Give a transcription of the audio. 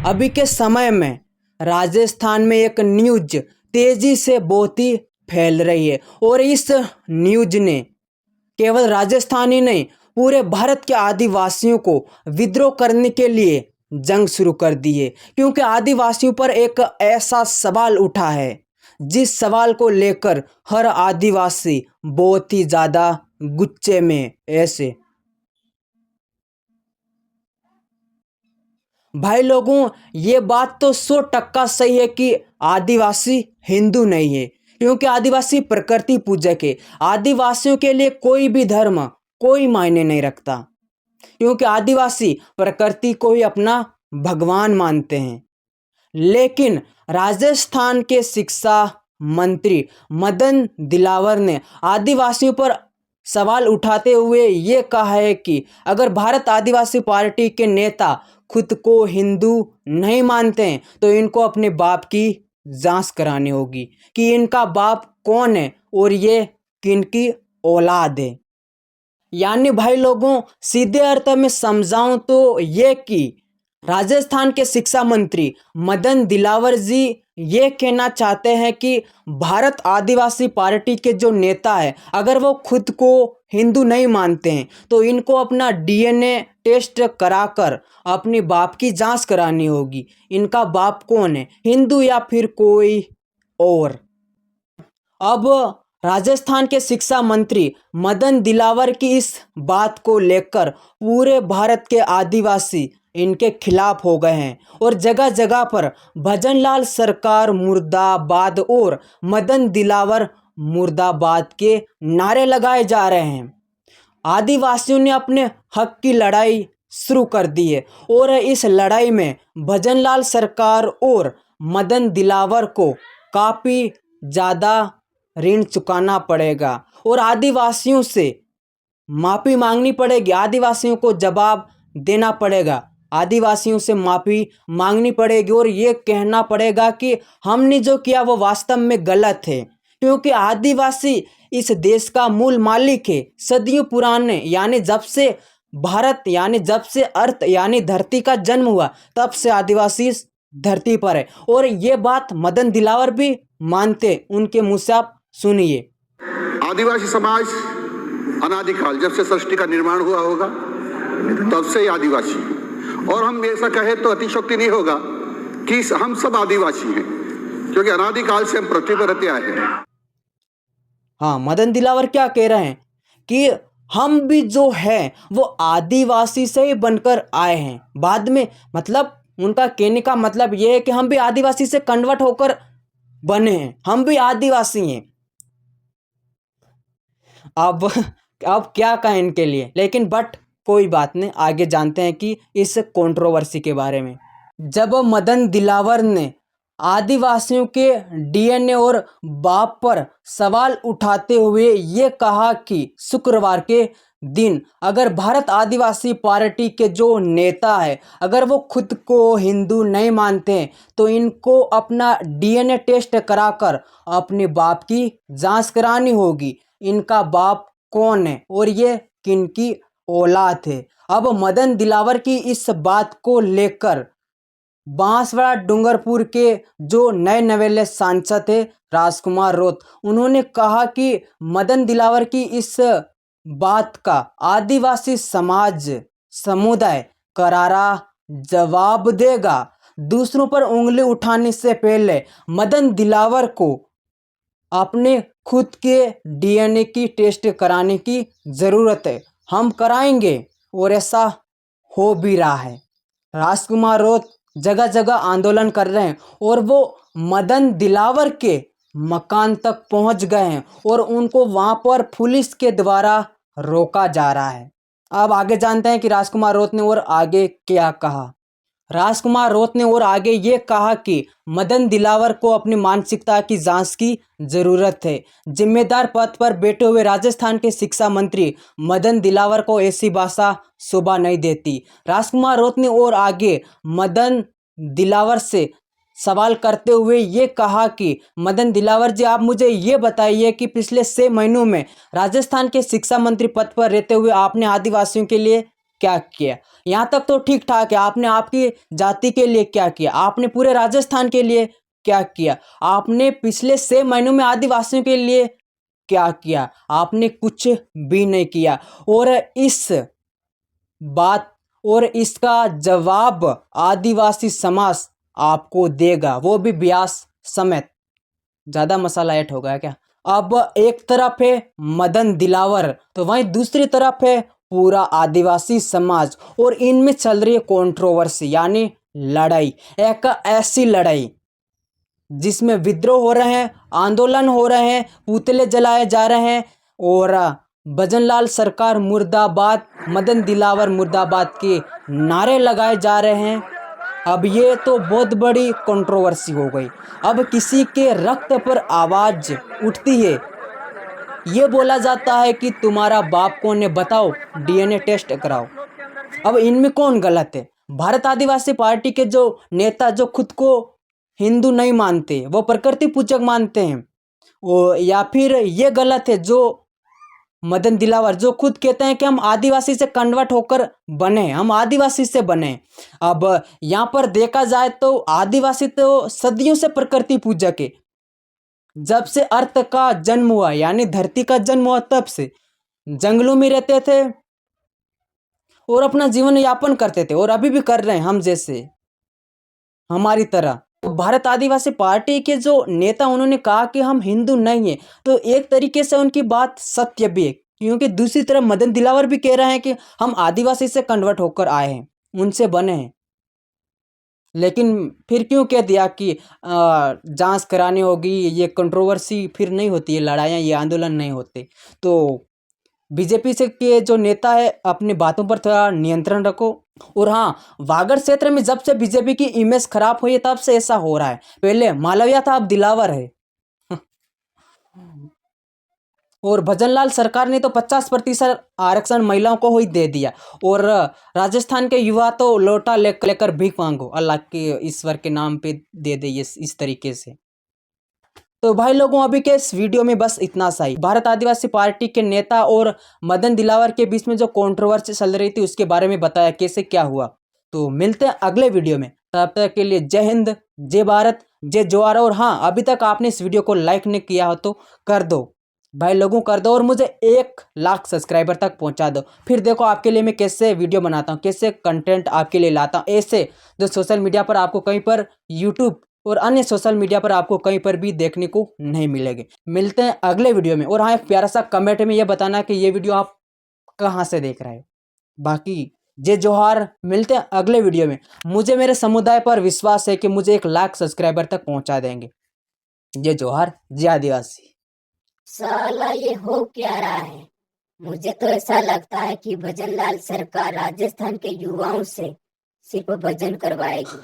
अभी के समय में राजस्थान में एक न्यूज तेजी से बहुत ही फैल रही है और इस न्यूज ने केवल राजस्थान ही नहीं पूरे भारत के आदिवासियों को विद्रोह करने के लिए जंग शुरू कर दी है। क्योंकि आदिवासियों पर एक ऐसा सवाल उठा है जिस सवाल को लेकर हर आदिवासी बहुत ही ज़्यादा गुस्से में ऐसे। भाई लोगों, ये बात तो 100% सही है कि आदिवासी हिंदू नहीं है, क्योंकि आदिवासी प्रकृति पूजक है। आदिवासियों के लिए कोई भी धर्म कोई मायने नहीं रखता, क्योंकि आदिवासी प्रकृति को ही अपना भगवान मानते हैं। लेकिन राजस्थान के शिक्षा मंत्री मदन दिलावर ने आदिवासियों पर सवाल उठाते हुए ये कहा है कि अगर भारत आदिवासी पार्टी के नेता खुद को हिंदू नहीं मानते हैं तो इनको अपने बाप की जांच करानी होगी कि इनका बाप कौन है और ये किनकी औलाद है। यानी भाई लोगों, सीधे अर्थ में समझाऊं तो ये कि राजस्थान के शिक्षा मंत्री मदन दिलावर जी ये कहना चाहते हैं कि भारत आदिवासी पार्टी के जो नेता है अगर वो खुद को हिंदू नहीं मानते हैं तो इनको अपना डीएनए टेस्ट कराकर अपनी बाप की जांच करानी होगी। इनका बाप कौन है, हिंदू या फिर कोई और। अब राजस्थान के शिक्षा मंत्री मदन दिलावर की इस बात को लेकर पूरे भारत के आदिवासी इनके खिलाफ हो गए हैं और जगह जगह पर भजनलाल सरकार मुर्दाबाद और मदन दिलावर मुर्दाबाद के नारे लगाए जा रहे हैं। आदिवासियों ने अपने हक की लड़ाई शुरू कर दी है और इस लड़ाई में भजनलाल सरकार और मदन दिलावर को काफ़ी ज़्यादा ऋण चुकाना पड़ेगा और आदिवासियों से माफ़ी मांगनी पड़ेगी, आदिवासियों को जवाब देना पड़ेगा, आदिवासियों से माफ़ी मांगनी पड़ेगी और ये कहना पड़ेगा कि हमने जो किया वो वास्तव में गलत है। क्योंकि आदिवासी इस देश का मूल मालिक है, सदियों पुराने, यानी जब से भारत यानी जब से अर्थ यानी धरती का जन्म हुआ तब से आदिवासी इस धरती पर है और ये बात मदन दिलावर भी मानते, उनके मुँह से आप सुनिए। आदिवासी समाज अनादिकाल जब से सृष्टि का निर्माण हुआ होगा तब से ही आदिवासी, और हम ऐसा कहे तो अतिशयोक्ति नहीं होगा कि हम सब आदिवासी हैं, क्योंकि अनादिकाल से हम पृथ्वी पर रहते आए हैं। हाँ, मदन दिलावर क्या कह रहे हैं कि हम भी जो है वो आदिवासी से ही बनकर आए हैं। बाद में मतलब उनका कहने का मतलब ये है कि हम भी आदिवासी से कन्वर्ट होकर बने हैं, हम भी आदिवासी हैं। अब क्या कहें इनके लिए, लेकिन बट कोई बात नहीं, आगे जानते हैं कि इस कंट्रोवर्सी के बारे में। जब मदन दिलावर ने आदिवासियों के डीएनए और बाप पर सवाल उठाते हुए ये कहा कि शुक्रवार के दिन अगर भारत आदिवासी पार्टी के जो नेता है अगर वो खुद को हिंदू नहीं मानते हैं तो इनको अपना डीएनए टेस्ट कराकर अपने बाप की जांच करानी होगी, इनका बाप कौन है और ये किनकी औलाद है। अब मदन दिलावर की इस बात को लेकर बांसवाड़ा डूंगरपुर के जो नए नवेले सांसद थे राजकुमार रोत, उन्होंने कहा कि मदन दिलावर की इस बात का आदिवासी समाज समुदाय करारा जवाब देगा। दूसरों पर उंगली उठाने से पहले मदन दिलावर को अपने खुद के डीएनए की टेस्ट कराने की ज़रूरत है, हम कराएंगे और ऐसा हो भी रहा है। राजकुमार रोत जगह जगह आंदोलन कर रहे हैं और वो मदन दिलावर के मकान तक पहुंच गए हैं और उनको वहां पर पुलिस के द्वारा रोका जा रहा है। अब आगे जानते हैं कि राजकुमार रोत ने और आगे क्या कहा। राजकुमार रोत ने और आगे ये कहा कि मदन दिलावर को अपनी मानसिकता की जांच की जरूरत है। जिम्मेदार पद पर बैठे हुए राजस्थान के शिक्षा मंत्री मदन दिलावर को ऐसी भाषा शोभा नहीं देती। राजकुमार रोत ने और आगे मदन दिलावर से सवाल करते हुए ये कहा कि मदन दिलावर जी, आप मुझे ये बताइए कि पिछले 6 महीनों में राजस्थान के शिक्षा मंत्री पद पर रहते हुए आपने आदिवासियों के लिए क्या किया। यहाँ तक तो ठीक ठाक है, आपने आपकी जाति के लिए क्या किया, आपने पूरे राजस्थान के लिए क्या किया, आपने पिछले 6 महीनों में आदिवासियों के लिए क्या किया, आपने कुछ भी नहीं किया। और इस बात और इसका जवाब आदिवासी समाज आपको देगा, वो भी ब्यास समेत। ज्यादा मसाला ऐड हो गया क्या। अब एक तरफ है मदन दिलावर, तो वहीं दूसरी तरफ है पूरा आदिवासी समाज, और इनमें चल रही है कंट्रोवर्सी यानी लड़ाई। एक ऐसी लड़ाई जिसमें विद्रोह हो रहे हैं, आंदोलन हो रहे हैं, पुतले जलाए जा रहे हैं, और भजनलाल सरकार मुर्दाबाद, मदन दिलावर मुर्दाबाद के नारे लगाए जा रहे हैं। अब ये तो बहुत बड़ी कंट्रोवर्सी हो गई। अब किसी के रक्त पर आवाज उठती है, ये बोला जाता है कि तुम्हारा बाप कौन है बताओ, डीएनए टेस्ट कराओ। अब इनमें कौन गलत है। भारत आदिवासी पार्टी के जो नेता जो खुद को हिंदू नहीं मानते, वो प्रकृति पूजक मानते हैं, वो या फिर ये गलत है जो मदन दिलावर जो खुद कहते हैं कि हम आदिवासी से कन्वर्ट होकर बने, हम आदिवासी से बने। अब यहाँ पर देखा जाए तो आदिवासी तो सदियों से प्रकृति पूजक है। जब से अर्थ का जन्म हुआ यानी धरती का जन्म हुआ, तब से जंगलों में रहते थे और अपना जीवन यापन करते थे, और अभी भी कर रहे हैं हम जैसे, हमारी तरह। भारत आदिवासी पार्टी के जो नेता उन्होंने कहा कि हम हिंदू नहीं है, तो एक तरीके से उनकी बात सत्य भी है, क्योंकि दूसरी तरफ मदन दिलावर भी कह रहे हैं कि हम आदिवासी से कन्वर्ट होकर आए हैं, उनसे बने हैं। लेकिन फिर क्यों कह दिया कि जांच करानी होगी, ये कंट्रोवर्सी फिर नहीं होती है, लड़ाइयाँ ये आंदोलन नहीं होते। तो बीजेपी से के जो नेता है अपनी बातों पर थोड़ा नियंत्रण रखो। और हाँ, वागड़ क्षेत्र में जब से बीजेपी की इमेज खराब हुई है तब से ऐसा हो रहा है। पहले मालविया था, अब दिलावर है। और भजनलाल सरकार ने तो 50% आरक्षण महिलाओं को ही दे दिया, और राजस्थान के युवा तो लोटा लेकर भीख मांगो, अल्लाह के ईश्वर के नाम पे दे दे ये इस तरीके से। तो भाई लोगों, अभी के इस वीडियो में बस इतना सा ही। भारत आदिवासी पार्टी के नेता और मदन दिलावर के बीच में जो कंट्रोवर्सी चल रही थी उसके बारे में बताया कैसे क्या हुआ। तो मिलते हैं अगले वीडियो में, तब तक के लिए जय हिंद, जय भारत, जय जवाहर। और हाँ, अभी तक आपने इस वीडियो को लाइक नहीं किया हो तो कर दो भाई लोगों, कर दो, और मुझे 1 लाख सब्सक्राइबर तक पहुंचा दो। फिर देखो आपके लिए मैं कैसे वीडियो बनाता हूँ, कैसे कंटेंट आपके लिए लाता हूँ, ऐसे जो सोशल मीडिया पर आपको कहीं पर यूट्यूब और अन्य सोशल मीडिया पर आपको कहीं पर भी देखने को नहीं मिलेंगे। मिलते हैं अगले वीडियो में। और हाँ, एक प्यारा सा कमेंट में ये बताना कि ये वीडियो आप कहाँ से देख रहे हो। बाकी जय जोहार, मिलते हैं अगले वीडियो में। मुझे मेरे समुदाय पर विश्वास है कि मुझे 1 लाख सब्सक्राइबर तक पहुंचा देंगे। जय जोहार, जय आदिवासी। साला ये हो क्या रहा है। मुझे तो ऐसा लगता है कि भजनलाल सरकार राजस्थान के युवाओं से सिर्फ भजन करवाएगी।